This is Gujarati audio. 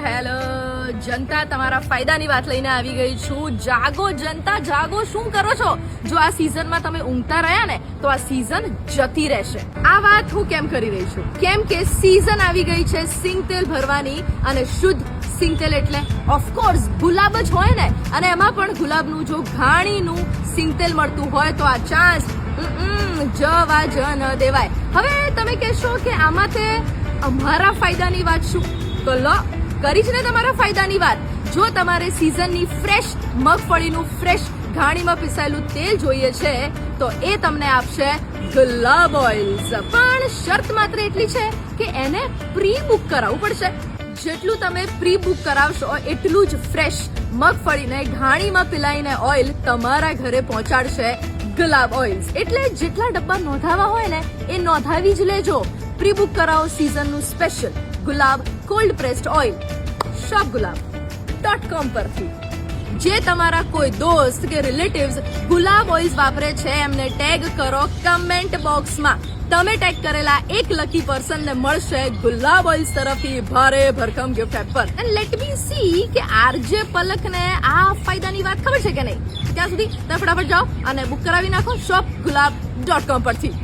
હેલો જનતા, તમારા ફાયદાની વાત લઈને આવી ગઈ છું. જાગો જનતા, જાગો. શું કરો છો? જો આ સિઝનમાં તમે ઊંઘતા રહ્યા ને તો આ સિઝન જતી રહેશે. આ વાત હું કેમ કરી રહી છું? કેમ કે સિઝન આવી ગઈ છે સિંગતેલ ભરવાની, અને શુદ્ધ સિંગતેલ એટલે ઓફકોર્સ ગુલાબ જ હોય ને. અને એમાં પણ ગુલાબનું જો ઘાણીનું સિંગતેલ મળતું હોય તો આ ચાન્સ જવા જ ન દેવાય. હવે તમે કહેશો કે આમાં તે અમારા ફાયદાની વાત શું? તો લો, કરી છે ને તમારા ફાયદાની વાત. જો તમારે સિઝનની ફ્રેશ મગફળીનું ફ્રેશ ઘાણીમાં પીસાયેલું તેલ જોઈએ છે તો એ તમને આપશે ગુલાબ ઓઇલ્સ. પણ શરત માત્ર એટલી છે કે એને પ્રી બુક કરાવવું પડશે. જેટલું તમે પ્રી બુક કરાવશો એટલું જ ફ્રેશ મગફળીને ઘાણીમાં પીલાઈને ઓઇલ તમારા ઘરે પહોંચાડશે ગુલાબ ઓઇલ્સ. એટલે જેટલા ડબ્બા નોંધાવા હોય ને એ નોંધાવી જ લેજો. પ્રી બુક કરાવો સિઝનનું સ્પેશિયલ ગુલાબ કોલ્ડ પ્રેસ્ડ ઓઇલ shopgulab.com પરથી. જે તમારા કોઈ દોસ્ત કે રિલેટિવ્સ ગુલાબ ઓઇલ્સ વાપરે છે એમને ટેગ કરો કમેન્ટ બોક્સમાં. તમે ટેગ કરેલા એક લકી પર્સનને મળશે ગુલાબ ઓઇલ્સ તરફથી ભારે ભરખમ gift hamper. And let me see કે આરજે પલકને આ ફાયદાની વાત ખબર છે કે નહીં. ત્યાં સુધી તમે ફટાફટ જાઓ અને બુક કરાવી નાખો shopgulab.com પરથી.